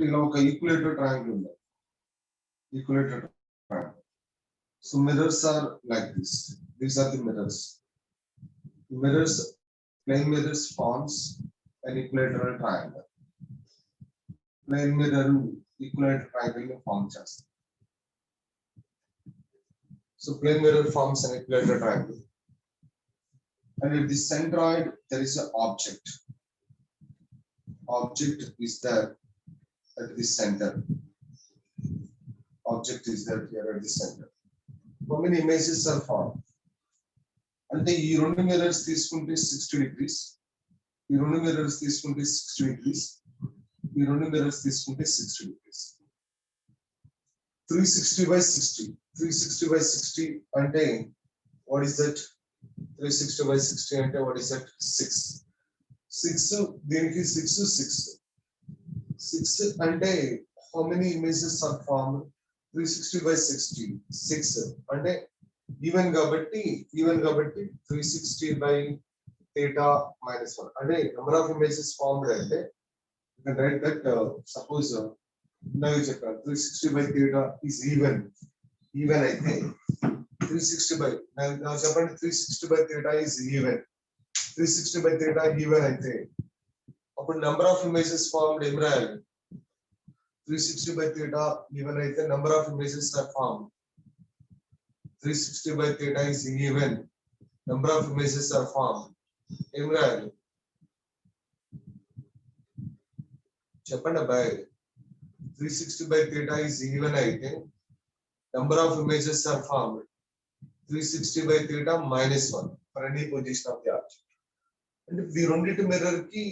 ఇలా ఒక ఈక్వలేటర్ ట్రయాంగిల్ ఉంది. Equilateral triangle. So mirrors are like this. These are the mirrors. Mirrors, plane mirrors forms an equilateral triangle. Plane mirror equilateral triangle form చేస్తుంది. So plane mirror forms an equilateral triangle. And at the centroid there is an object. Object is there at the center. Object is there here at the center. How many images are formed? అంటే ఈ రెండు mirrors తీసుకుంటే 60 degrees, ఈ రెండు mirrors తీసుకుంటే 60 degrees, ఈ రెండు mirrors తీసుకుంటే 60 degrees. 360 by 60. 360 by 60 అంటే what is that? 360 by 60 అంటే what is that? 6. 6 దీనికి 6 6. 6 అంటే how many images are formed? 360 by 60 6 అంటే ఈవెన్ కాబట్టి 360 by theta minus 1 అంటే number of images formed అంటే you can write that suppose now you check 360 by theta is even అయితే 360 by now చెప్పండి 360 by theta is even 360 by theta even అయితే అప్పుడు number of images formed ఏం రాయాలి 360 by theta even అయితే number of images are formed. 360 by theta is even. Number of images are formed. ఏం రాయాలి చెప్పండి అబ్బాయి 360 by theta is even అయితే number of images are formed. 360 by theta minus 1 for any position of the object. అంటే ఈ రెండింటి mirror కి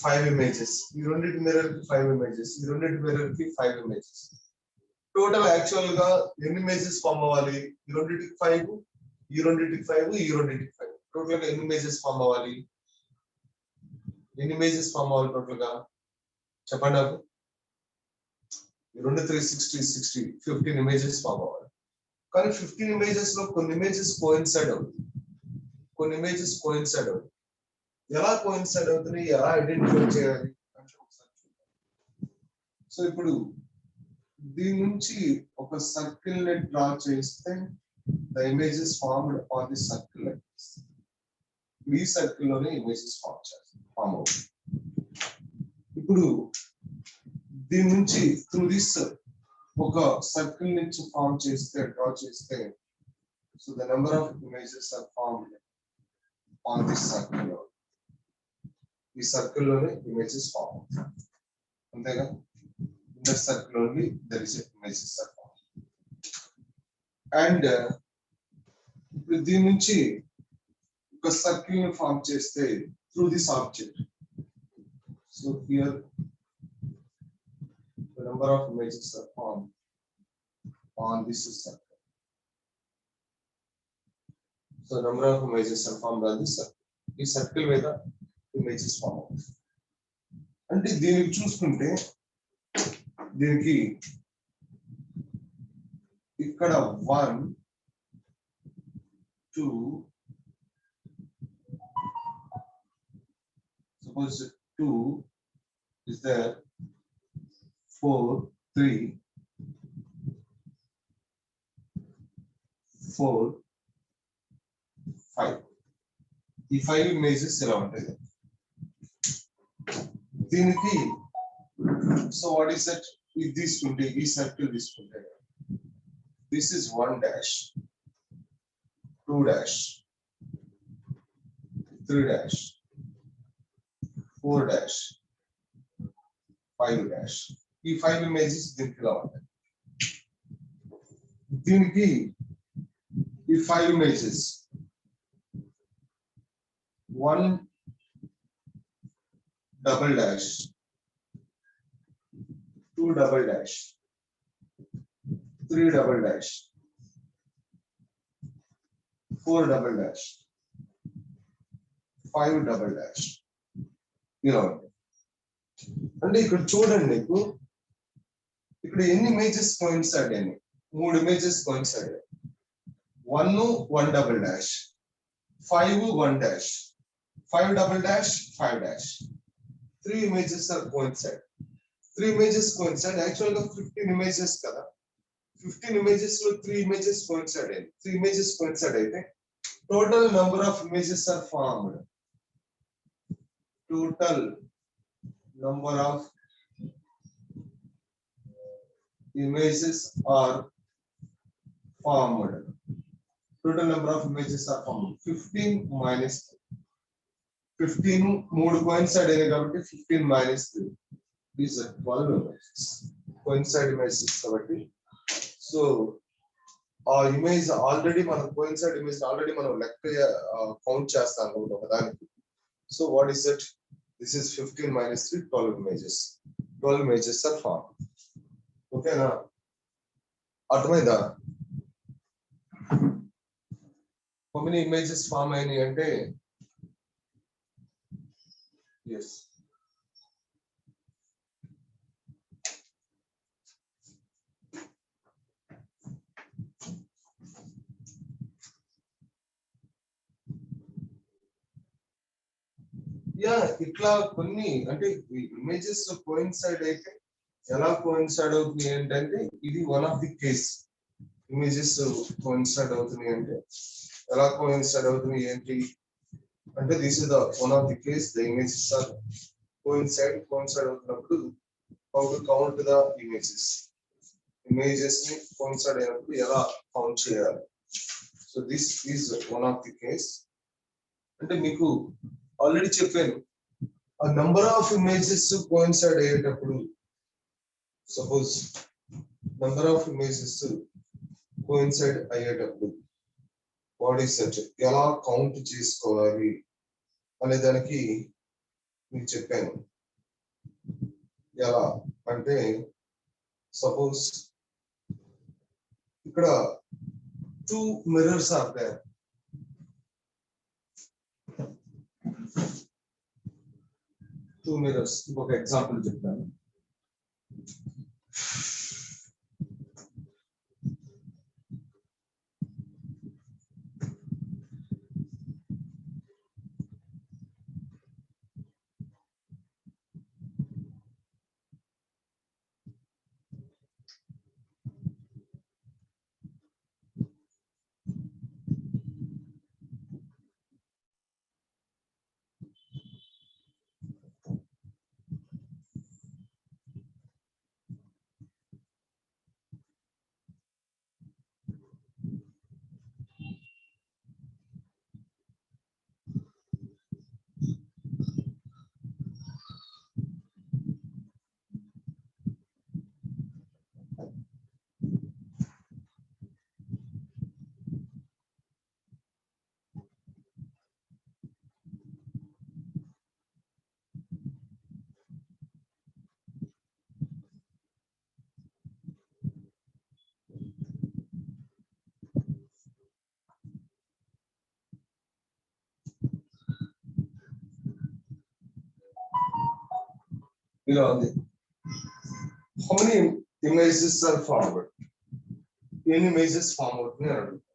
5 images, ఈ రెండింటి మిర్రర్ కి 5 images, ఈ రెండింటి మిర్రర్ కి 5 images. టోటల్ యాక్చువల్ గా ఎన్ని ఇమేజెస్ ఫామ్ అవ్వాలి? ఈ రెండింటికి 5, ఈ రెండింటికి 5, ఈ రెండింటికి 5. టోటల్ గా ఎన్ని ఇమేజెస్ ఫామ్ అవ్వాలి? ఎన్ని ఇమేజెస్ ఫామ్ అవ్వాలి టోటల్ గా చెప్పండి నాకు. ఈ రెండు 360 60 15 ఇమేజెస్ ఫామ్ అవ్వాలి. కానీ 15 ఇమేజెస్ లో కొన్ని ఇమేజెస్ కోయిన్సైడ్ అవుతుంది, కొన్ని ఇమేజెస్ కోయిన్సైడ్ అవుతుంది. ఎలా కోయిన్సైడ్ అవుతుంది, ఎలా ఐడెంటిఫై చేయాలి అంటే ఒకసారి చూద్దాం. సో ఇప్పుడు దీని నుంచి ఒక సర్కిల్ ని డ్రా చేస్తే the images formed on the circle like this. ఈ సర్కిల్ లోనే ఇమేజెస్ ఫామ్ అవుతుంది. ఇప్పుడు దీని నుంచి త్రూ దిస్ ఒక సర్కిల్ నుంచి ఫామ్ చేస్తే డ్రా చేస్తే so the number of images are formed on this circle. ఈ సర్కిల్ లోనే ఇమేజెస్ ఫామ్ అవుతాయి అంతేగా. In that circle only there is images are form. And ఇప్పుడు దీని నుంచి ఒక సర్కిల్ ని ఫామ్ చేస్తే through this object. So here the number of images are form on this circle. So number of images are formed on this circle. ఈ circle మీద images form అవుతాయి. అంటే దీనికి చూసుకుంటే దీనికి ఇక్కడ 1 2 suppose 2 is there, 4 3 4 5. ఈ 5 ఇమేజెస్ ఇలా ఉంటాయి దీనికి. So what is that? ఇది తీసుకుంటే ఈ సర్కిల్ తీసుకుంటే this is 1 dash 2 dash 3 dash 4 dash 5 dash. ఈ 5 ఇమేజెస్ దీనికి ఇలా ఉంటాయి. దీనికి ఈ 5 images 1 double dash 2 double dash 3 double dash 4 double dash 5 double dash ఇలా ఉంటాయి. అంటే ఇక్కడ చూడండి, మీకు ఇక్కడ ఎన్ని ఇమేజెస్ కోయిన్సైడ్ అయినాయి? 3 ఇమేజెస్ కోయిన్సైడ్ అయ్యాయి. 1 double dash 5 1 dash 5 double dash 5 dash. 3 images are coincide. 3 images coincide. Actually 15 images kada, 15 images లో 3 images coincide అయ్యాయి. 3 images coincide అయితే total number of images are formed. Total number of images are formed. Total number of images are formed. 15 minus 15 మూడు coincide అయ్యాయి కాబట్టి 15 minus 3 is 12 images. Coincide images కాబట్టి so ఆ image already మనం coincide image already మనం లెక్క count చేస్తాం కాబట్టి ఒకదానికి. So what is it? This is 15 minus 3, 12 images. 12 images are formed. ఓకేనా? అర్థమైందా? how many images ఫామ్ అయినాయి అంటే ఎస్ యా ఇట్లా కొన్ని అంటే ఇమేజెస్ కోయిన్సైడ్ అయితే ఎలా కోయిన్సైడ్ అవుతుంది ఏంటంటే ఇది one of the case. Images coincide అవుతుంది అంటే ఎలా కోయిన్సైడ్ అవుతుంది ఏంటి అంటే this is the one of the case. The images are coincide అవుతున్నప్పుడు how to count the images. Images ని కోయిన్సైడ్ అయినప్పుడు ఎలా కౌంట్ చేయాలి. So this is one of the case. అంటే మీకు ఆల్రెడీ చెప్పాను ఆ నంబర్ ఆఫ్ ఇమేజెస్ కోయిన్సైడ్ అయ్యేటప్పుడు suppose number of images coincide అయ్యేటప్పుడు వాట్ ఈస్ దట్ ఎలా కౌంట్ చేసుకోవాలి అనే దానికి మీకు చెప్పాను. ఎలా అంటే సపోజ్ ఇక్కడ 2 mirrors are there. Two mirrors. ఇంకొక ఎగ్జాంపుల్ చెప్తాను. ఇలా ఉంది. How many images are formed? ఎన్ని ఇమేజెస్ ఫామ్ అవుతున్నాయి అని అడుగుతాను.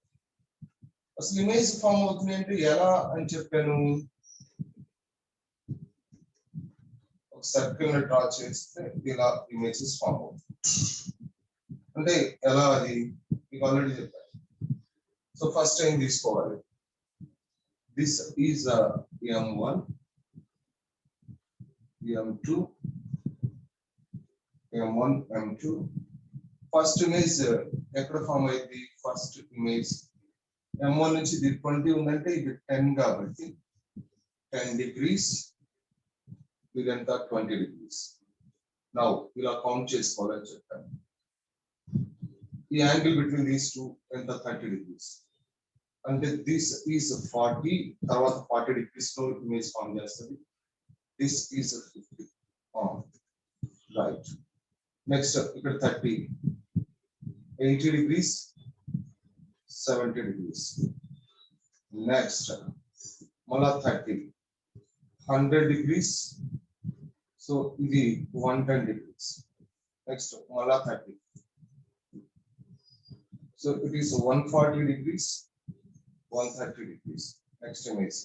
అసలు ఇమేజ్ ఫామ్ అవుతుంది అంటే ఎలా అని చెప్పాను. ఒక సర్కిల్ డ్రా చేస్తే ఇలా ఇమేజెస్ ఫామ్ అవుతుంది. అంటే ఎలా అది మీకు ఆల్రెడీ చెప్పాను. సో ఫస్ట్ ఏం తీసుకోవాలి. This is M1, M2, M1, M2. First image ఎక్కడ ఫామ్ అయింది? ఫస్ట్ ఇమేజ్ M1 నుంచి ఇది 20 ఉందంటే ఇది 10 కాబట్టి 10 degrees, ఇదంతా 20 degrees. నౌ ఇలా కౌంట్ చేసుకోవాలని చెప్పాను. ఈ యాంగిల్ బిట్వీన్ దీస్ టూ ఎంత? 30 degrees. అంటే దిస్ ఈజ్ 40, తర్వాత 40 degrees లో ఇమేజ్ ఫామ్ చేస్తుంది. This is 50. రైట్. నెక్స్ట్ ఇక్కడ 30, 80 degrees, 70 degrees. నెక్స్ట్ మళ్ళా 30, 100 degrees. సో ఇది 110 degrees. నెక్స్ట్ మళ్ళా 30. So it is 140 degrees, 130 degrees. Next image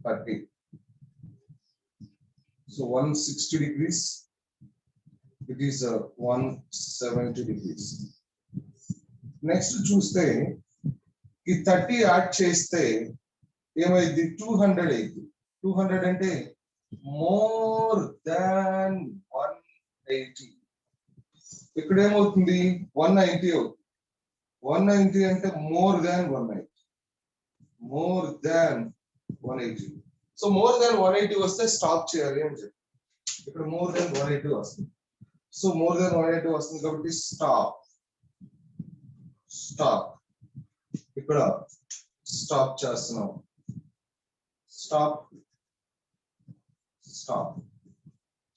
30, So 160 degrees, it is 170 degrees. Next చూస్తే ఈ 30 యాడ్ చేస్తే ఏమైంది 200 అయింది. 200 అంటే మోర్ దాన్ 180. ఇక్కడ ఏమవుతుంది 190 అవుతుంది. 190 అంటే more than 190, more than 180. So more than 180 వస్తే స్టాప్ చేయాలి అని చెప్పి ఇక్కడ మోర్ దాన్ 180 వస్తుంది. సో మోర్ దాన్ 180 వస్తుంది కాబట్టి స్టాప్, స్టాప్, ఇక్కడ స్టాప్ చేస్తున్నాం. స్టాప్, స్టాప్,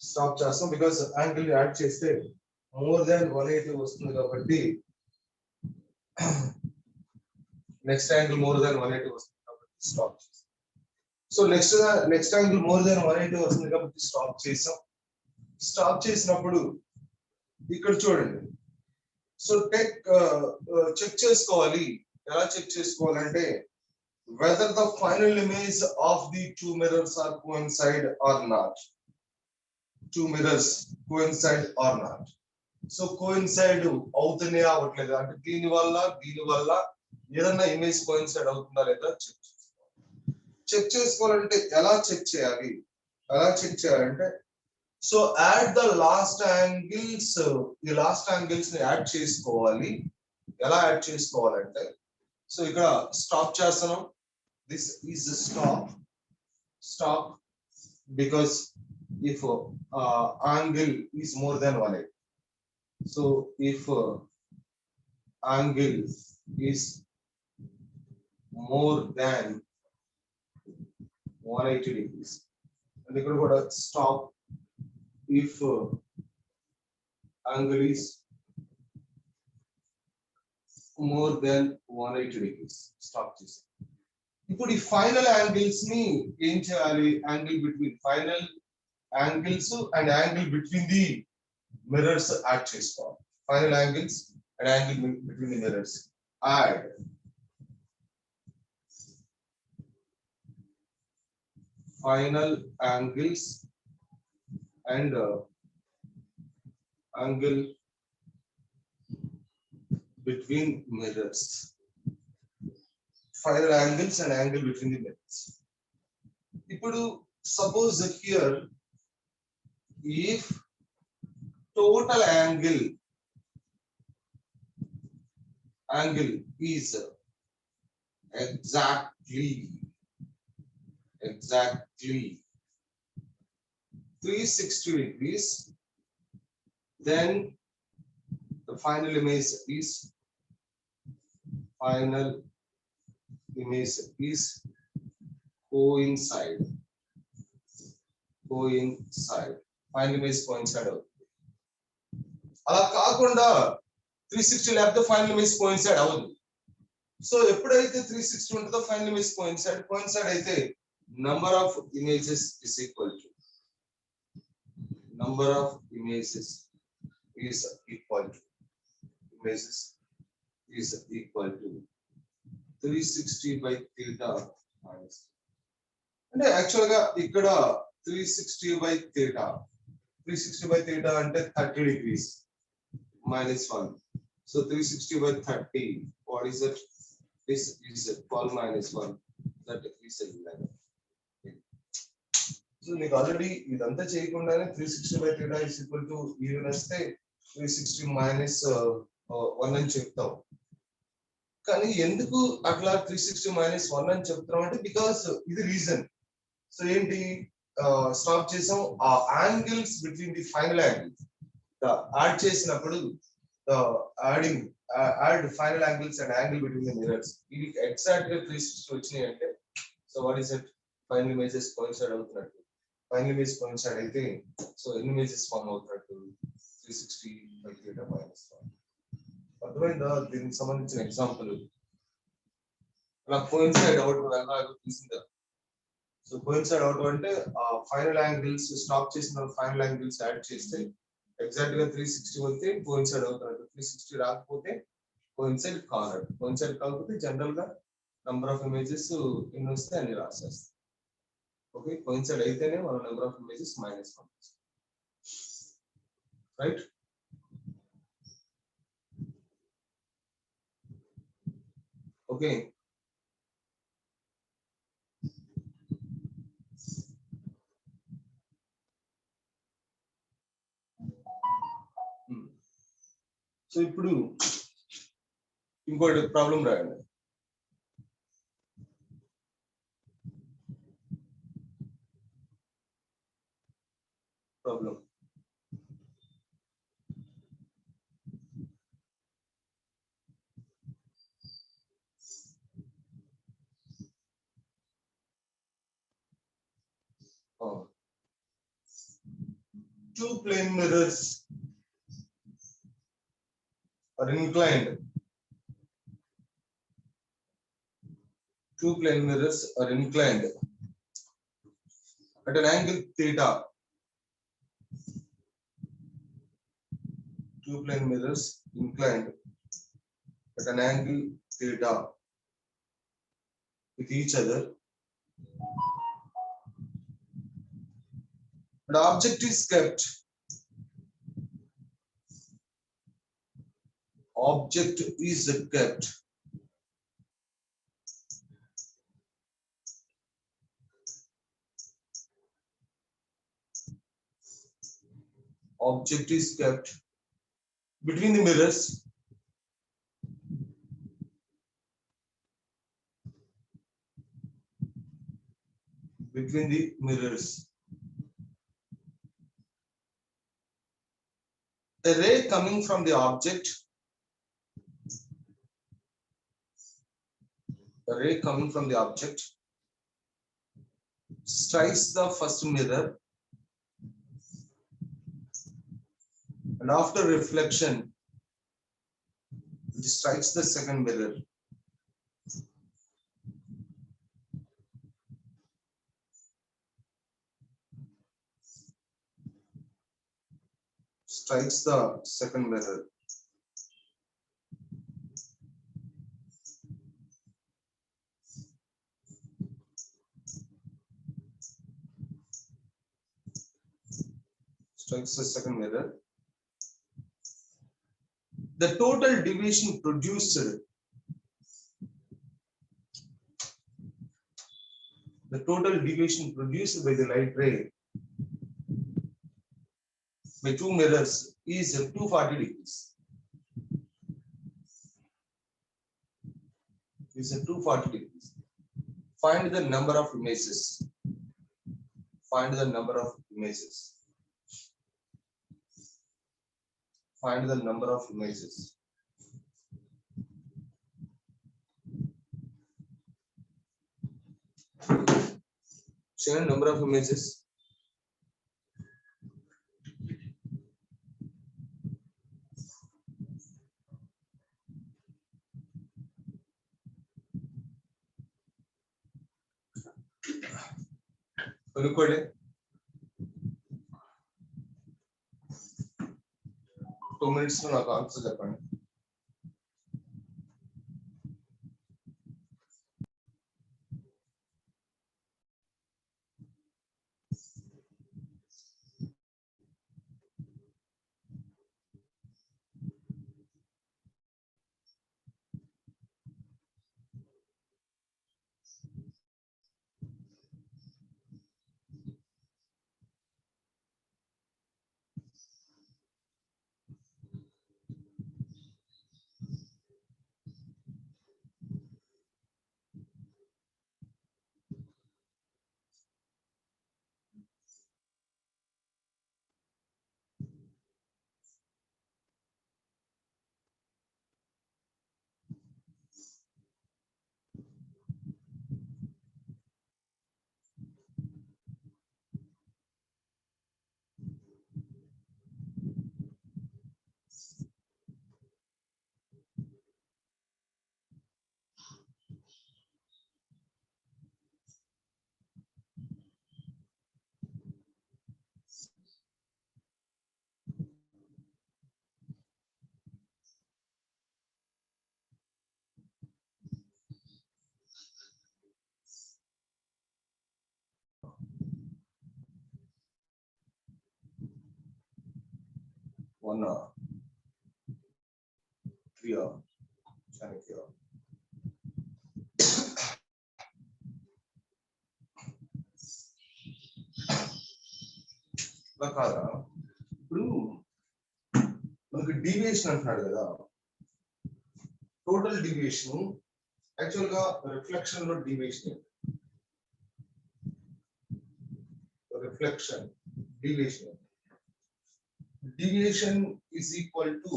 స్టాప్ చేస్తాం బికాస్ యాంగిల్ యాడ్ చేస్తే మోర్ దాన్ 180 వస్తుంది కాబట్టి నెక్స్ట్ యాంగిల్ మోర్ దాన్ 180 వస్తుంది కాబట్టి స్టాప్ చేస్తాం. So next angle more than 180 వస్తుంది కాబట్టి స్టాప్ చేసాం. స్టాప్ చేసినప్పుడు ఇక్కడ చూడండి. సో చెక్ చేసుకోవాలి. ఎలా చెక్ చేసుకోవాలంటే whether the final image of the two mirrors are coincide or not. Two mirrors coincide or not. So coincide అవుతున్నాయా అవ్వట్లేదా అంటే దీని వల్ల ఏదన్నా ఇమేజ్ కోయిన్సైడ్ అవుతుందా లేదా చెక్ చేసుకోవాలంటే ఎలా చెక్ చేయాలంటే so add the last angles, ఈ లాస్ట్ యాంగిల్స్ ని యాడ్ చేసుకోవాలి. ఎలా యాడ్ చేసుకోవాలంటే సో ఇక్కడ స్టాప్ చేస్తున్నాం. This is stop because if angle is more than 180. So if angle is more than 180 degrees, and ఇక్కడ కూడా stop if angle is more than 180 degrees. Stop చేసి ఇప్పుడు ఈ ఫైనల్ యాంగిల్స్ ని ఏం చేయాలి? Angle between final angles and angle between the mirrors add చేసుకోవాలి. Final angles and angle between the mirrors add. Final angles and angle between mirrors. Final angles and angle between the mirrors. ఇప్పుడు suppose here if total angle is exactly 360 degrees, then the final image is coincide. Final image coincide అవుతుంది. అలా కాకుండా 360 లేకపోతే final image coincide అవ్వదు. So ఎప్పుడైతే 360 ఉంటుందో final image coincide అయితే number of images is equal to 360 by theta minus. అంటే actual గా ఇక్కడ 360 by theta అంటే 30 degrees minus 1. So 360 by 30, what is it? This is 12 minus 1, that is 11. So మీకు already ఇదంతా చేయకుండానే 360 by theta is equal to even వస్తే 360 minus 1 అని చెప్తాం. కానీ ఎందుకు అట్లా 360 minus 1 అని చెప్తున్నాం అంటే బికాస్ ఇది రీజన్. సో ఏంటి స్టాప్ చేసాం. ఆ angles between the final angles add చేసినప్పుడు add final angles and angle between the mirrors ఇది ఎగ్జాక్ట్ గా 360 వచ్చినాయి అంటే so what is it? Final images coincide అవుతున్నట్టు. ఫైనల్ ఇమేజ్ కోయిన్సైడ్ అయితే సో ఎన్ని ఇమేజెస్ ఫామ్ అవుతున్నట్టు? 360 by theta minus 1. అర్థమైందా? దీనికి సంబంధించిన ఎగ్జాంపుల్ అలా కోయిన్సైడ్ అవుట్ తీసిందా? సో కోయిన్సైడ్ అవుట్ అంటే ఫైనల్ యాంగిల్స్ స్టాప్ చేసిన ఫైనల్ యాంగిల్స్ యాడ్ చేస్తే ఎగ్జాక్ట్ గా 360 వస్తే కోయిన్సైడ్ అవుతున్నట్టు. 360 రాకపోతే కోయిన్సైడ్ కాకపోతే జనరల్ గా నంబర్ ఆఫ్ ఇమేజెస్ ఎన్ని వస్తే అన్ని రాసేస్తాం. ఓకే, కోయిన్సైడ్ అయితేనే మన number of images -1, right. Okay, so ఇప్పుడు ఇంకోటి ప్రాబ్లం రాయండి. Problem two plane mirrors are inclined. Two plane mirrors are inclined at an angle theta. Two plane mirrors inclined at an angle theta with each other. The object is kept. Object is kept object is kept between the mirrors between the mirrors. A ray coming from the object, a ray coming from the object strikes the first mirror, and after reflection it strikes the second mirror. Strikes the second mirror. Strikes the second mirror. The total deviation produced, the total deviation produced by the light ray by two mirrors is 240 degrees. Is 240 degrees. Find the number of images. Find the number of images. Find the number of images. Show the number of images. కనుక్కోండి. 2 minutes లో నాకు answer చెప్పండి. 1 3 కాదా ఇప్పుడు మనకి deviation అంటున్నాడు కదా, total deviation actual గా రిఫ్లెక్షన్ లో deviation deviation is equal to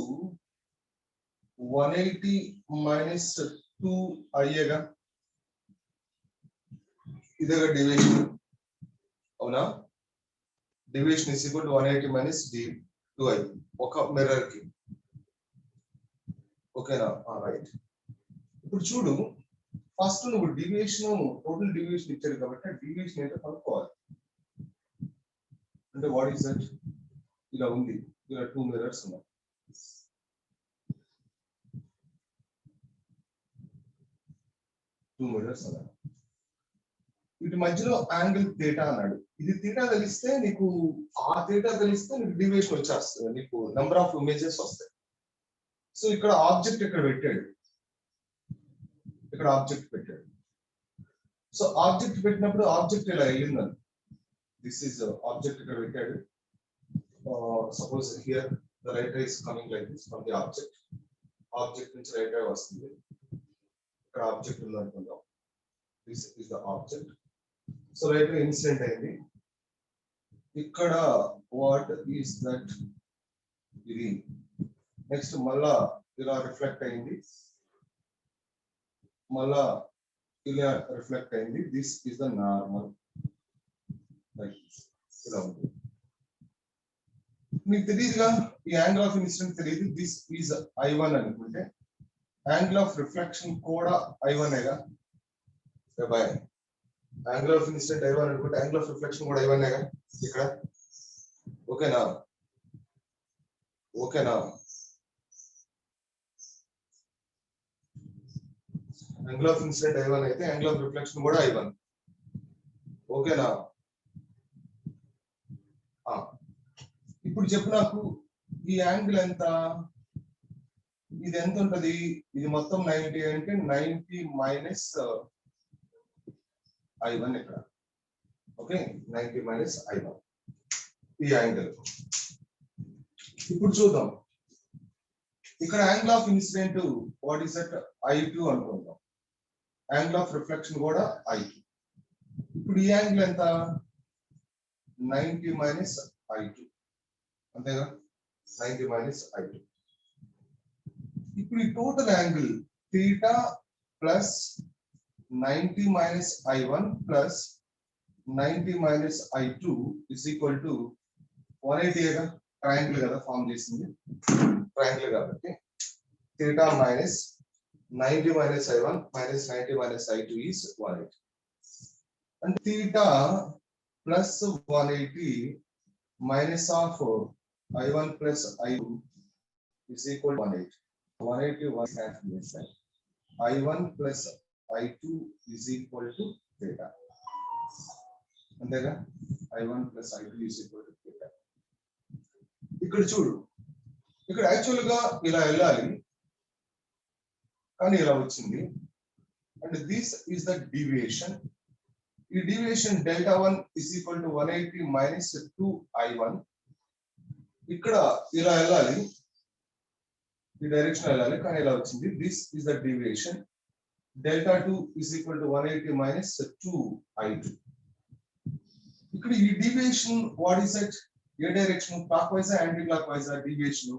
180 minus 2 అయ్యేగా, ఇదేగా deviation అవునా. deviation is equal to 180 minus 2i ఒక మిర్రర్ కి, ఓకేనా. రైట్. ఇప్పుడు చూడు, ఫస్ట్ నువ్వు డీవియేషన్ టోటల్ డీవియేషన్ ఇచ్చాడు కాబట్టి డీవియేషన్ ఏంటో కనుక్కోవాలి. అంటే వాట్ ఈస్ దట్, ఇలా ఉంది, ఇలా 2 మిర్రర్స్ ఉన్నాయి. వీటి మధ్యలో యాంగిల్ థీటా అన్నాడు. ఇది థీటా తెలిస్తే నీకు, ఆ థీటా తెలిస్తే నీకు డీవియేషన్ వచ్చేస్తుంది, నీకు నెంబర్ ఆఫ్ ఇమేజెస్ వస్తాయి. సో ఇక్కడ ఆబ్జెక్ట్ ఇక్కడ పెట్టాడు, సో ఆబ్జెక్ట్ పెట్టినప్పుడు ఆబ్జెక్ట్ ఇలా వెళ్ళిందని, దిస్ ఈజ్ ఆబ్జెక్ట్ ఇక్కడ పెట్టాడు. Suppose here the right ray is coming like this from the object నుంచి right ray వస్తుంది. ఇక్కడ ఆబ్జెక్ట్ ఉంది అనుకుందాం, this is the object. So right ray incident అయింది ఇక్కడ, what is that, ఇది నెక్స్ట్ మళ్ళా ఇలా రిఫ్లెక్ట్ అయింది, మళ్ళా ఇలా రిఫ్లెక్ట్ అయింది. దిస్ ఇస్ ద నార్మల్, ఇలా ఉంది. మీకు తెలియదుగా, ఈ యాంగిల్ ఆఫ్ ఇన్సిడెంట్ తెలియదు. దిస్ ఈజ్ I1 అనుకుంటే యాంగిల్ ఆఫ్ రిఫ్లెక్షన్ కూడా I1ఏగా. Boy, angle of incident I1 అనుకుంటే యాంగిల్ ఆఫ్ రిఫ్లెక్షన్ కూడా I1ఏగా ఇక్కడ, ఓకేనా. యాంగిల్ ఆఫ్ ఇన్సిడెంట్ I1 అయితే యాంగిల్ ఆఫ్ రిఫ్లెక్షన్ కూడా I1, ఓకేనా. ఇప్పుడు చెప్పు నాకు, ఈ యాంగిల్ ఎంత, ఇది ఎంత ఉంటది, ఇది మొత్తం 90 అంటే 90 మైనస్ I1 ఇక్కడ, ఓకే. 90 మైనస్ I1 ఈ యాంగిల్. ఇప్పుడు చూద్దాం, ఇక్కడ angle of incident what is that, I2 అనుకుందాం. యాంగిల్ ఆఫ్ రిఫ్లెక్షన్ కూడా I2. ఇప్పుడు ఈ యాంగిల్ ఎంత, 90 మైనస్ I2, అంతేగా, 90 మైనస్ I2. ఇప్పుడు ఈ total angle theta plus 90 minus I1 plus 90 minus I2 is equal to 180గా. ట్రయాంగిల్ కదా ఫామ్ చేసింది, ట్రయాంగిల్ కాబట్టి theta minus 90 minus I1 minus 90 minus I2 is 180. అంటే theta plus 180 minus of I1 plus I2 is equal to 180. 180 1 cancellation. I1 plus I2 is equal to theta. అంతేగా, I1 plus I2 is equal to theta. ఇక్కడ చూడు, ఇక్కడ actual గా ఇలా వెళ్ళాలి కానీ ఇలా వచ్చింది. And this is the deviation. ఈ deviation Δ1 is equal to 180 minus 2I1. ఇక్కడ ఇలా వెళ్ళాలి, ఈ డైరెక్షన్ వెళ్ళాలి కానీ ఇలా వచ్చింది. This is the deviation. Δ2 is equal to 180 minus 2I2. ఇక్కడ ఈ డీవియేషన్ వాట్ ఇస్ ఇట్, ఏ direction, clockwise anti clockwise deviation,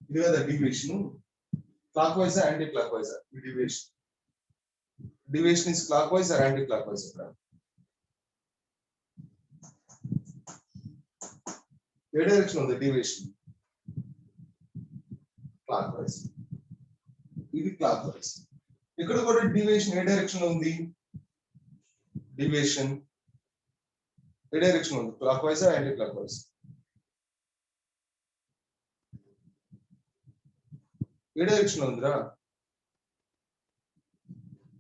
ఇది కదా deviation. Clockwise anti clockwise ఈ deviation, deviation is clockwise or anti clockwise. ఇక్కడ ఏ direction ఉంది deviation, clockwise, ఇది క్లాక్ వైజ్. ఇక్కడ కూడా డీవియేషన్ ఏ డైరెక్షన్ ఉంది, డీవియేషన్ ఏ డైరెక్షన్ ఉంది, clockwise anti clock wise, ఏ డైరెక్షన్ ఉందిరా,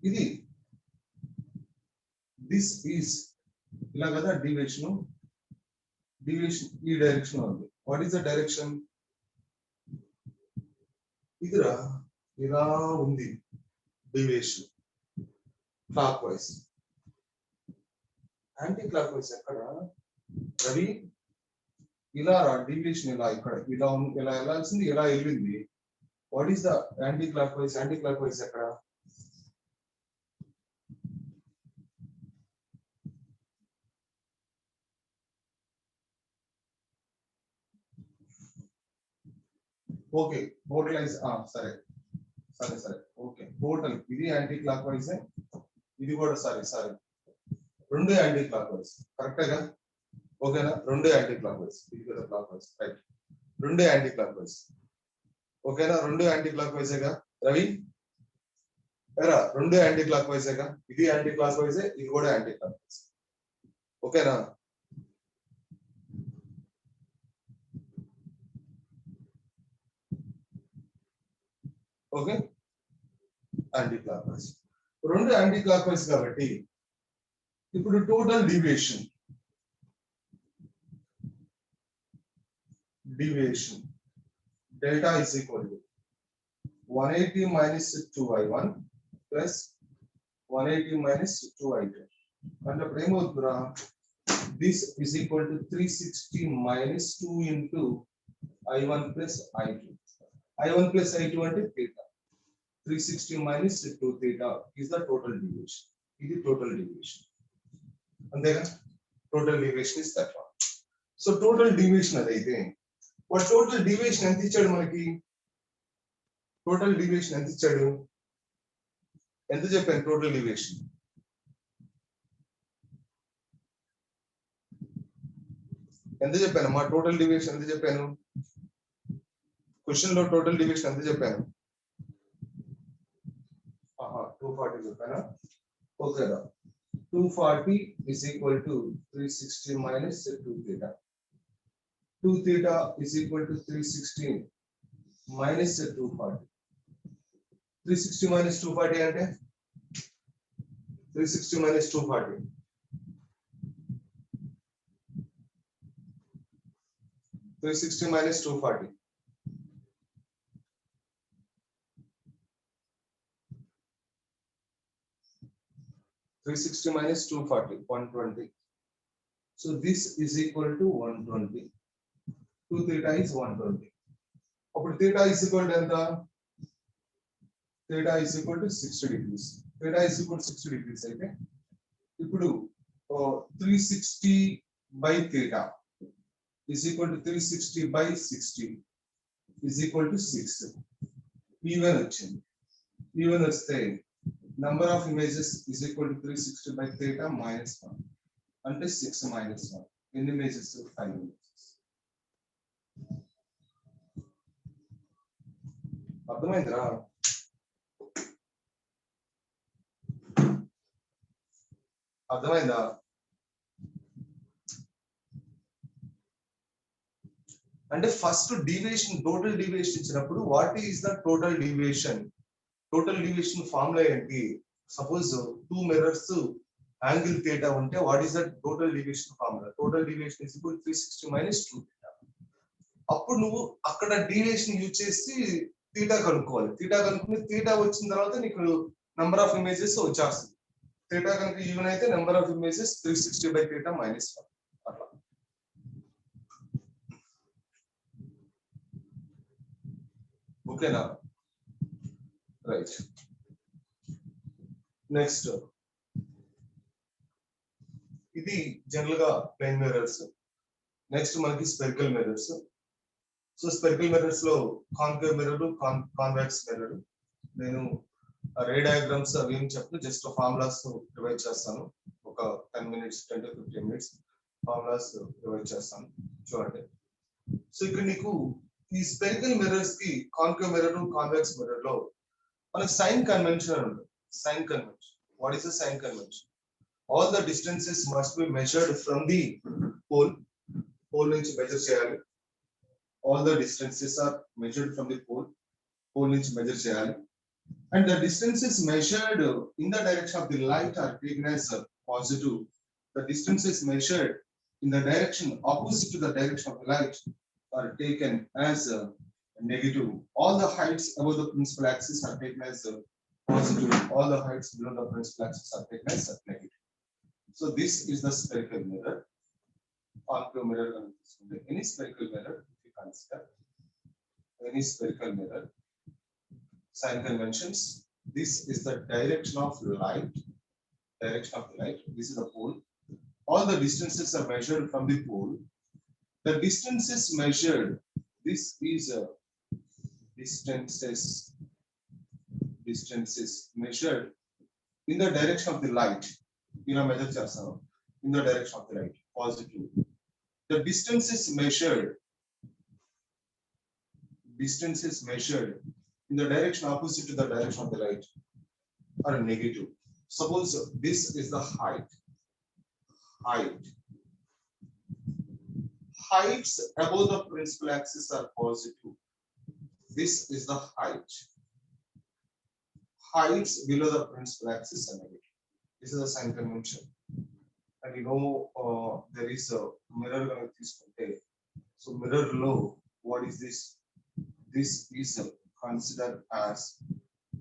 ఇది. దిస్ ఈస్ ఇలా కదా డీవియేషన్, డీవియేషన్ ఈ డైరెక్షన్ ఉంది. వాట్ ఈస్ ద డైరెక్షన్, ఇదిరా ఇలా ఉంది deviation clockwise. Anti clock wise ఎక్కడ రవి? ఇలా రా డీవియేషన్ ఇలా ఇక్కడ ఇలా ఇలా వెళ్ళాల్సింది ఇలా వెళ్ళింది. What is the anti clockwise? Anti clock wise ఎక్కడ? ఓకే టోటలైజ్ సరే సరే సరే ఓకే టోటల్ ఇది యాంటీ క్లాక్ వైజ్, ఇది కూడా సరే రెండు యాంటీ క్లాక్ వైజ్ కరెక్టేగా? ఓకేనా? రెండు యాంటీ క్లాక్ వైజ్, ఇది కూడా క్లాక్ వైజ్ రైట్. రెండు యాంటీ క్లాక్ వైజ్ ఓకేనా? రెండు యాంటీ క్లాక్ వైజేగా రవి? ఎరా రెండు యాంటీ క్లాక్ వైజేగా? ఇది యాంటీ క్లాక్ వైజే, ఇది కూడా యాంటీ క్లాక్ వైజ్. ఓకేనా? ఓకే యాంటీ క్లాక్ వైజ్, రెండు యాంటీ క్లాక్ వైజ్ కాబట్టి ఇప్పుడు total deviation delta is equal to 180 minus 2i1 plus 180 minus 2i2 అంటే ఇప్పుడు ఏమవుతుందిరా? This is equal to 360 minus 2 into i1 plus i2. i1 plus i2 అంటే theta. 360 minus 2 theta is the total deviation. ఇది total deviation. అంతేగా? Total deviation is that one. So total deviation అదైతే what total deviation ఎంత ఇచ్చాడు మనకి? Total deviation ఎంత ఇచ్చాడు? ఎంత చెప్పాను టోటల్ డీవియేషన్? ఎంత చెప్పాను మా టోటల్ డీవియేషన్ ఎంత చెప్పాను? క్వశ్చన్ లో టోటల్ డీవియేషన్ ఎంత చెప్పాను? 240 చెప్పానా? ఓకేరా 240 is equal to 360 minus 2 theta. 2 theta is equal to 360 minus 240. 360 minus 240 అంటే 360 minus 240. 360 minus 240. 360 minus 240, 120. So this is equal to 120. 2 theta is 120. అప్పుడు theta is equal to ఎంత? theta is equal to 60 degrees. theta is equal to 60 degrees అయితే ఇప్పుడు 360 by theta is equal to 360 by 60 is equal to 6. Even వచ్చింది. Even వస్తే number of images is equal to 360 by theta minus 1 అంటే 6 minus 1. ఎన్ని images? 5 images. అర్థమైందిరా? అర్థమైందా? అంటే first deviation total deviation ఇచ్చినప్పుడు what is the total deviation? Total deviation formula ఏంటి? Suppose 2 mirrors angle theta ఉంటే what is the total deviation formula? Total deviation is equal 360 minus 2 theta. అప్పుడు నువ్వు అక్కడ deviation use చేసి theta కనుక్కోవాలి. Theta కనుక్కుని theta వచ్చిన తర్వాత నీకు నంబర్ ఆఫ్ ఇమేజెస్ వచ్చేస్తుంది. థీటా కనుక ఈవెన్ అయితే number of images 360 by theta minus 1 అట్లా. ఓకేనా? రైట్. నెక్స్ట్ ఇది జనరల్ గా ప్లేన్ మిర్రర్స్. నెక్స్ట్ మనకి spherical mirrors. So spherical mirrors లో కాన్కేవ్ మిర్రర్, కాన్వెక్స్ మిర్రర్. నేను రే డయాగ్రామ్స్ అవి ఏం చెప్తే జస్ట్ ఫార్ములాస్ రివైజ్ చేస్తాను. ఒక 10 minutes 10 to 15 minutes formulas revise చేస్తాను, చూడండి. సో ఇక్కడ నీకు ఈ స్పెరికల్ మిర్రర్స్ కి కాన్కేవ్ మిర్రర్, కాన్వెక్స్ మిర్రర్ లో మనకి సైన్ కన్వెన్షన్ ఉంటుంది. Sign convention. What is the sign convention? All the distances must be measured from the pole. Pole నుంచి మెజర్ చేయాలి. All the distances are measured from the pole. Pole నుంచి measure చేయాలి. And the distances measured in the direction of the light are taken as positive. The distances measured in the direction opposite to the direction of the light are taken as negative. All the heights above the principal axis are taken as positive. All the heights below the principal axis are taken as negative. So this is the spherical mirror. Concave mirror. Any spherical mirror, if you consider any spherical mirror, sign conventions. This is the direction of light. Direction of the light. This is the pole. All the distances are measured from the pole. The distances measured. This is a distances measured in the direction of the light. Measure chestanu in the direction of the light, positive. The distances measured in the direction opposite to the direction of the light are negative. Suppose this is the height. Heights above the principal axis are positive. This is the height. Heights below the principal axis are negative. This is the sign convention. And there is a mirror. So mirror low, what is this? This is considered as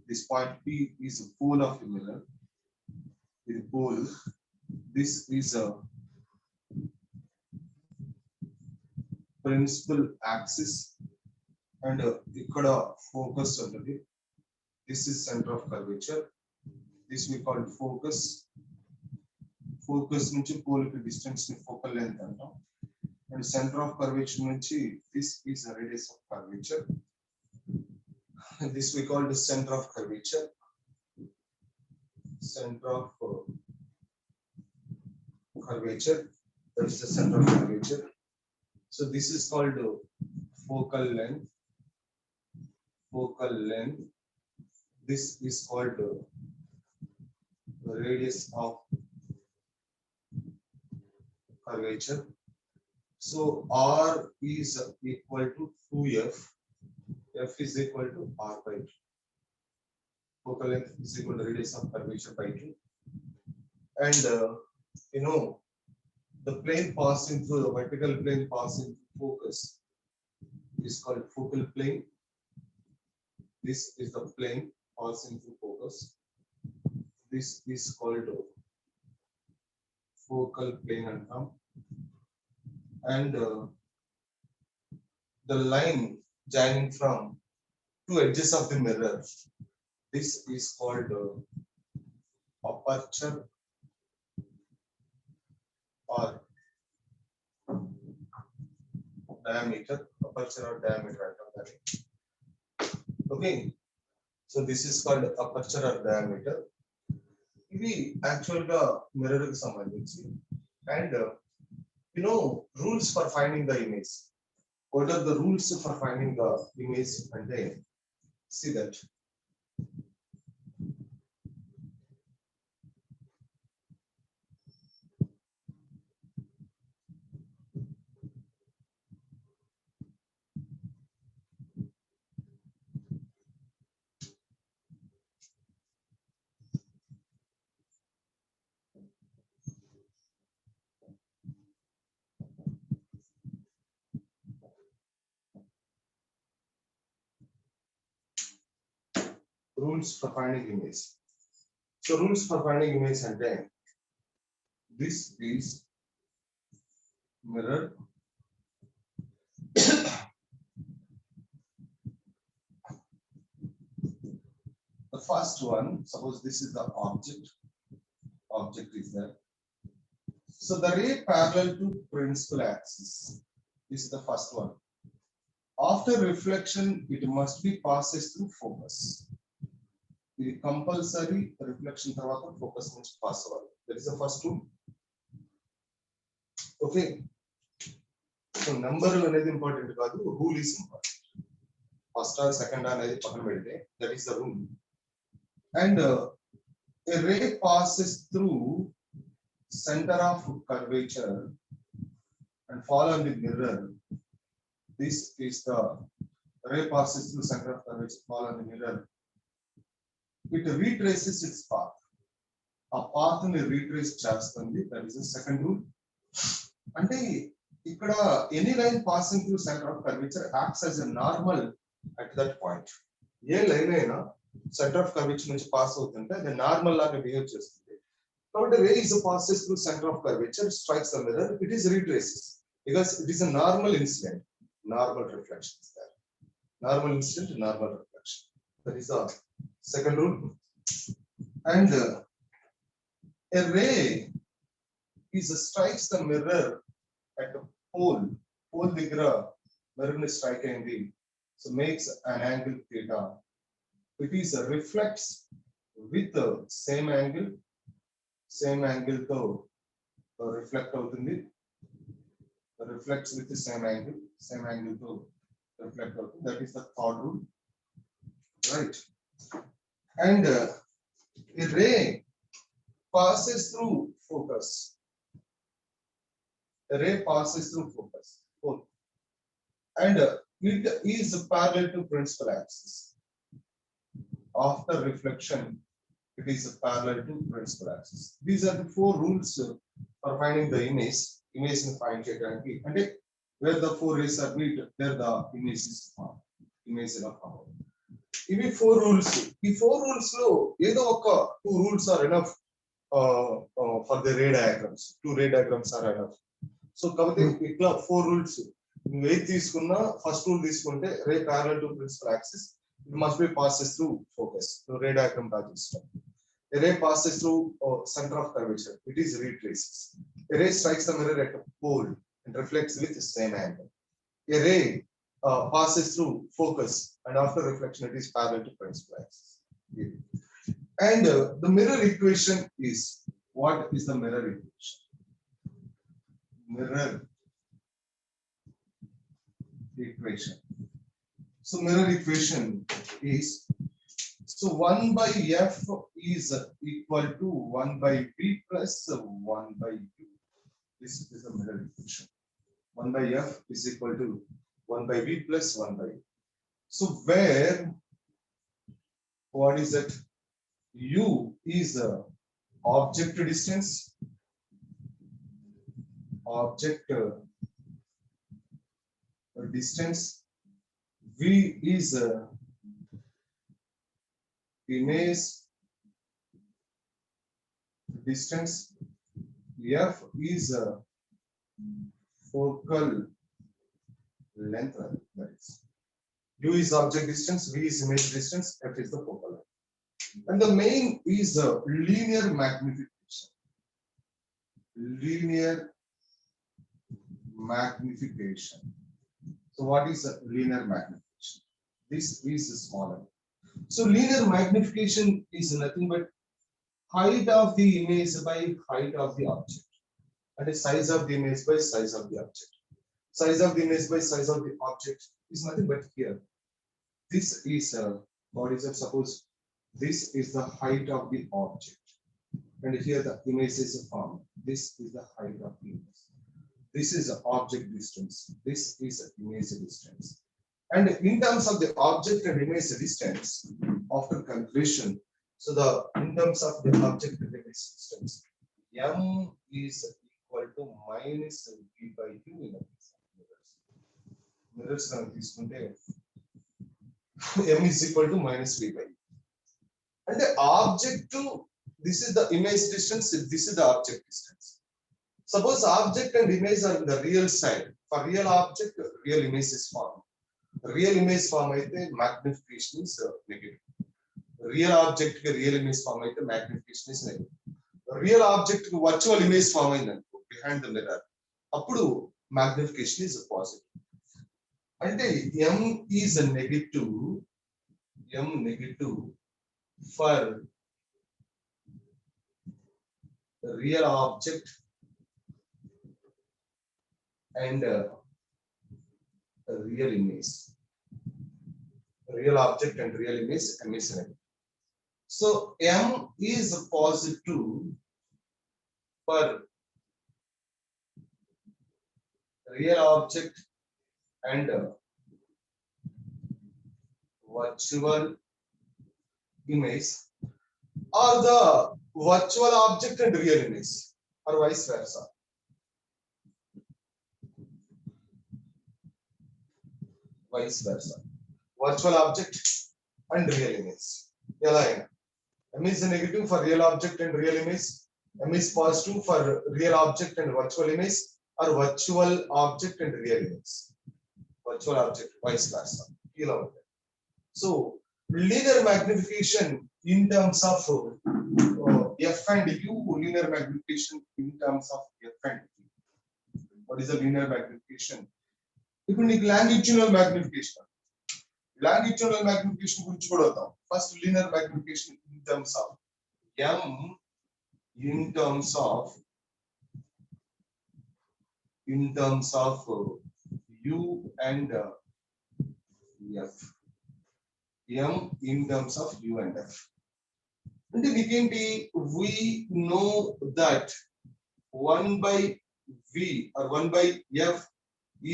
this point P is a pole of the mirror. The pole. This is a principal axis, and focus already. This is center of curvature. This we call focus. Focus nunchi pole ki distance ni focal length antam. And center of curvature nunchi, this is a radius of curvature. And this we call the center of curvature. Center of curvature. That is the center of curvature. So this is called focal length. Focal length. This is called the radius of curvature. So R is equal to 2F. F is equal to R by 2. Focal length is equal to radius of curvature by 2. And the plane passing through the vertical plane passing through focus is called focal plane. This is the plane passing through focus. This is called focal plane and the line joining from two edges of the mirror. This is called aperture or diameter. Aperture or diameter. Okay. So this is called aperture or diameter. Ivi actual mirror ki sambandhinchi. And rules for finding the image. What are the rules for finding the image? And then see that. Rules for finding image. So rules for finding image and then this is mirror. The first one, suppose this is the object. Object is there. So the ray parallel to principal axis. This is the first one. After reflection, it must be passes through focus. The compulsory reflection tarvata focus must pass over. That is the first rule. Okay. So number is important. Rule is important. First or second or that is the rule. And a ray passes through center of curvature and fall on the mirror. This is the ray passes through center of curvature, fall on the mirror. It retraces its path. A path ni retrace chestandi. That is the second rule. And any line passing through center of curvature acts as a normal at that point. A line అయినా centre of curvature నుంచి pass అవుతుంటే అది normal లాగా behave చేస్తుంది. కాబట్టి ray is passes through center of curvature, strikes the mirror, it is retraces because it is a normal incident, normal reflection is there. Normal incident, normal reflection. That is the second rule. And a ray is strikes the mirror at the pole దగ్గర mirror ని strike అయింది, so makes an angle theta. It is reflects with the same angle తో reflect అవుతుంది, reflects with the same angle తో reflect అవుతుంది. That is the third rule, right? And a ray passes through focus. A ray passes through focus, and it is parallel to principal axis. After reflection, it is parallel to principal axis. These are the four rules for finding the image ni find cheyadaniki. And where the four rays are meet, there the image is formed. ఇవి four rules. ఈ four rules లో ఏదో ఒక two rules are enough for the ray diagrams. Two ray diagrams are enough. So కాబట్టి ఇట్లా four rules నువ్వు ఏది తీసుకున్నా, ఫస్ట్ రూల్ తీసుకుంటే ray parallel to principal axis, it must be passes through focus. So ray diagram register. A ray passes through center of curvature, it is retraces. A ray strikes the mirror at a pole and reflects with the same angle. A ray passes through focus, and after reflection it is parallel to principal axis. And the mirror equation is, what is the mirror equation? Mirror equation. So mirror equation is, so 1 by f is equal to 1 by v plus 1 by u. This is the mirror equation. 1 by f is equal to 1 by v plus 1 by u. So where, what is that? U is the object distance, distance. V is image distance. F is focal length. That is, U is object distance, V is image distance, F is the focal length. And the main is linear magnification. Linear magnification. So what is linear magnification? This is smaller. So linear magnification is nothing but height of the image by height of the object, and the size of the image by size of the object. Size of the image by size of the object is nothing but here. This is what is it? Suppose this is the height of the object, and here the image is formed. This is the height of the image. This is the object distance. This is image distance. And in terms of the object and image distance, after calculation, so the in terms of the object and image distance, m is equal to minus v by u in the case of mirrors. Mirrors now తీసుకుంటే m is equal to minus v by u. And the object to, this is the image distance, this is the object distance. Suppose object and image are in the real side. For real object, real image is formed. Real image form aithe magnification is negative. Real object ki real image form aithe magnification is negative. Real object ki virtual image form aయిందనుకో behind the mirror, appudu magnification is positive. Ante m is a negative, m negative for real object and real image. Real object and real image, m is negative. So m is positive for real object and virtual image, or the virtual object and real image, or vice versa. Vice versa. virtual object and real image. ఎలా అయినా m is negative for real object and real image, m is positive for real object and virtual image, or virtual object and real image, virtual object vice versa. ఇలా ఉంటుంది. So linear magnification in terms of f and u, linear magnification in terms of f and u. What is the linear magnification? ఇప్పుడు నీకు longitudinal magnification, longitudinal magnification గురించి కూడా వద్దాం. First linear magnification in terms of m, in terms of u and f, m in terms of u and f. అంటే నీకేంటి, we know that 1 by v or 1 by f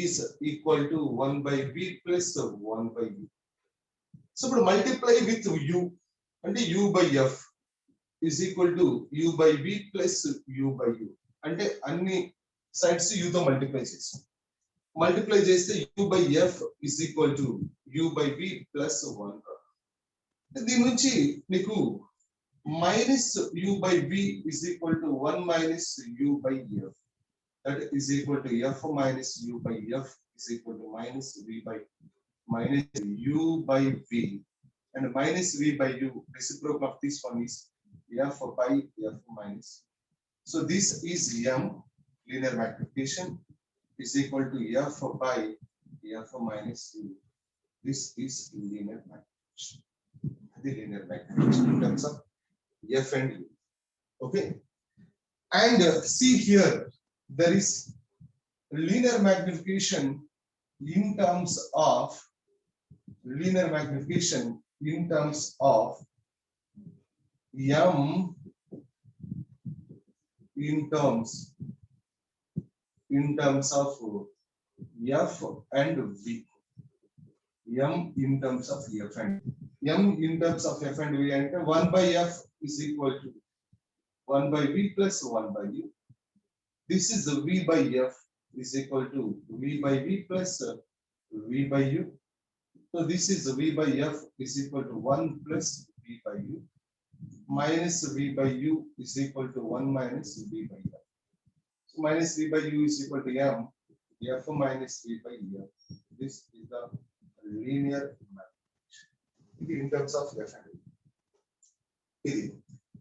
is equal to 1 by v plus 1 by u. So ఇప్పుడు multiply with u అంటే u by f is equal to u by v plus u by u. అంటే అన్ని sides u తో multiply చేస్తాం. Multiply చేస్తే u by f is equal to u by v plus 1. దీని నుంచి నీకు minus u by v is equal to 1 minus u by f. That is equal to f minus u by f is equal to minus v by minus u by v, and minus v by u, reciprocal of this one is f by f minus. So this is m, linear magnification, is equal to f by f minus u. This is linear magnification. The linear magnification in terms of f and u. Okay, and see here there is linear magnification in terms of linear magnification in terms of m in terms of f and v. m in terms of f and m in terms of f and v, and 1 by f is equal to 1 by v plus 1 by u. This is the v by f is equal to v by v plus v by u. So this is the v by f is equal to 1 plus v by u, minus v by u is equal to 1 minus v by f. So minus v by u is equal to m, f minus v by f. This is the linear magnification in terms of f and v.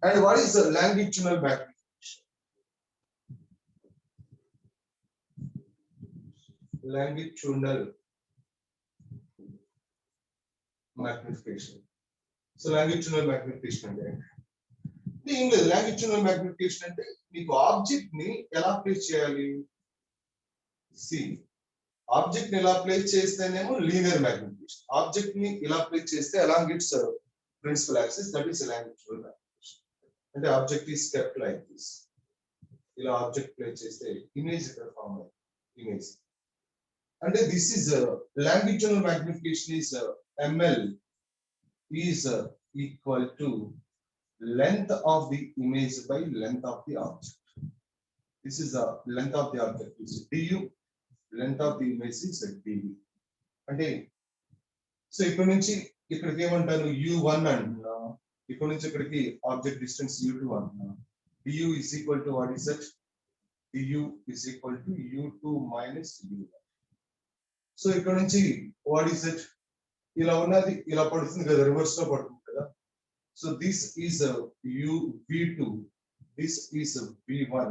And what is the longitudinal magnification? Longitudinal magnification. So longitudinal magnification అంటే ఏం లేదు. longitudinal magnification అంటే మీకు object ని ఎలా place చేయాలి? C object ని ఎలా ప్లేస్ చేస్తేనేమో లీనియర్ magnification. ఆబ్జెక్ట్ ని ఇలా ప్లేస్ చేస్తే along its principal axis, that is longitudinal magnification. అంటే object is kept like this. ఇలా ఆబ్జెక్ట్ ప్లేస్ చేస్తే ఇమేజ్ ఇక్కడ ఫామ్ అవుతుంది. ఇమేజ్ అంటే this is longitudinal magnification is ml is equal to length of the image by length of the object. This is the length of the object is du, length of the image is dv. అంటే so ఇక్కడ నుంచి ఇక్కడికి ఏమంటాను u1 అంటున్నా, ఇక్కడ నుంచి ఇక్కడికి object distance u2 అంటున్నా. du is equal to what is that? du is equal to u2 minus u1. So ఇక్కడ నుంచి what is it? ఇలా ఉన్నది ఇలా పడుతుంది కదా, రివర్స్ లో పడుతుంది కదా. So this is u v2, this is v1,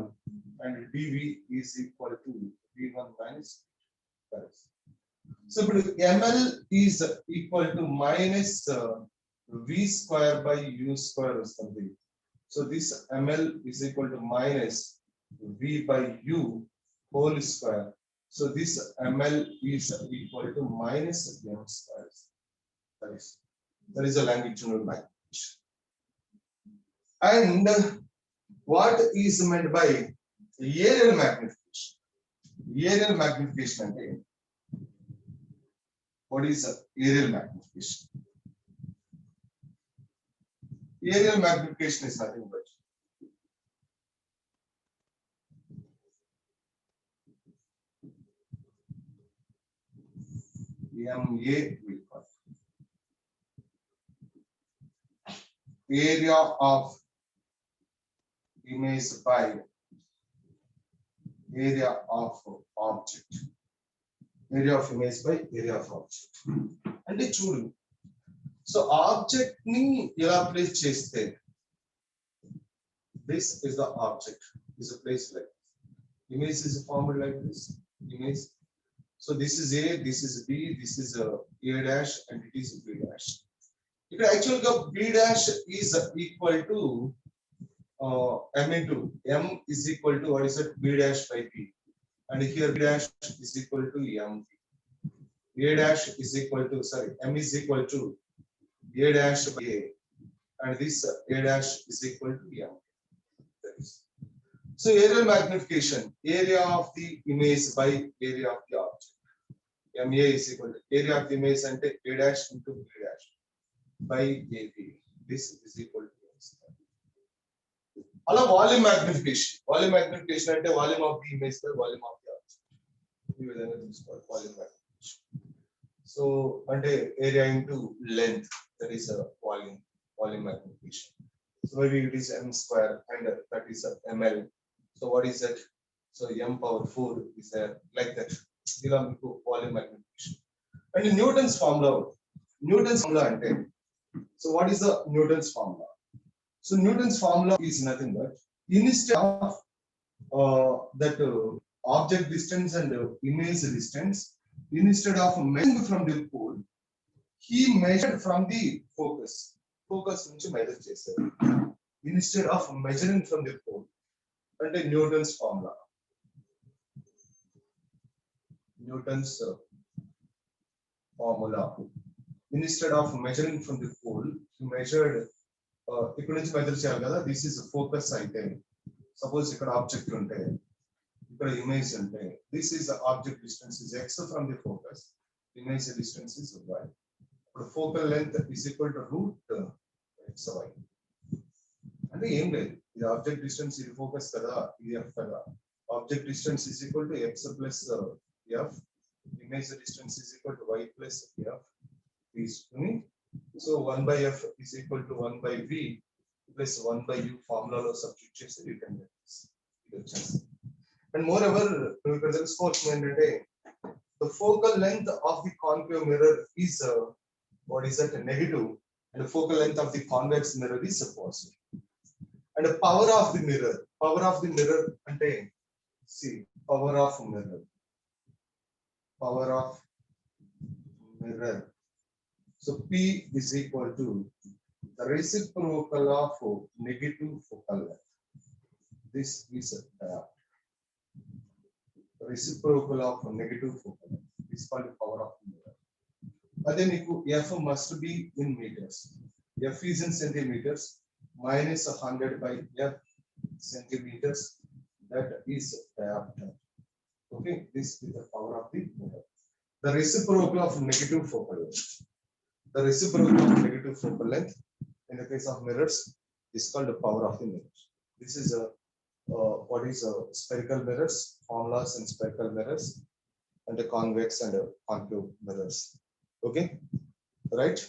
and dv is equal to v1 minus. So ఇప్పుడు ml is equal to minus v square by u square వస్తుంది. So this ml is equal to minus v by u whole square. So this ml is equal to minus m square. That is a longitudinal magnification. And what is meant by aerial magnification? Aerial magnification again. What is aerial magnification? Aerial magnification is nothing but MA we call. area of image by area of object. Area of image by area of object. అంటే చూడు, so object ని ఎలా place చేస్తే, this is the object is a place like image is formed like this image. So this is A, this is B, this is a dash, and it is B dash. It actually B dash is equal to M into M is equal to what is it, B dash by B, and here B dash is equal to M. A dash is equal to, sorry, M is equal to A dash by A, and this A dash is equal to M. So aerial magnification, area of the image by area of the object. MA is equal to area of the image and A dash into B dash by AB. This is equal to M square. All volume magnification. Volume magnification and volume of the image by volume of the object. This is called volume magnification. So under area into length, that is a volume magnification. So maybe it is M square and that is a ML. So what is that? So M power 4 is there, like that. Volume magnification. And Newton's formula. Newton's formula and so what is the Newton's formula? So Newton's formula is nothing but instead of that object distance and image distance, instead of measuring from the pole, he measured from the focus. Focus nunchi measure chesaru. Instead of measuring from the pole. And Newton's formula. Newton's formula. Instead of measuring from the pole, he measured. ఇక్కడ నుంచి measure చేయాలి కదా. This is focus అయితే, suppose ఇక్కడ object ఉంటే, ఇక్కడ image ఉంటే, this is object distance is x from the focus, image distance is y. ఇప్పుడు focal length is equal to root x y. అంటే ఏం లేదు, ఇది ఆబ్జెక్ట్ డిస్టెన్స్, ఇది ఫోకస్ కదా, ఇది ఎఫ్ కదా. Object distance is equal to X plus F, image distance is equal to Y plus F తీసుకుని, so 1 by f is equal to 1 by v plus 1 by u formula lo substitute chese you can get this. And moreover, you can తెలుసుకోవాల్సింది the focal length of the concave mirror is what is that, negative, and the focal length of the convex mirror is positive. And the power of the mirror ante, see, power of mirror. So P is equal to the reciprocal of negative focal length. This is the reciprocal of negative focal length. This is called the power of the mirror. And then F must be in meters. F is in centimeters, minus 100 by F centimeters. That is diopter. Okay, this is the power of the mirror. The reciprocal of negative focal length. The reciprocal of negative focal length in the case of mirrors is called the power of the mirror. This is what is spherical mirrors, formulas and spherical mirrors, and the convex and concave mirrors. Okay, right?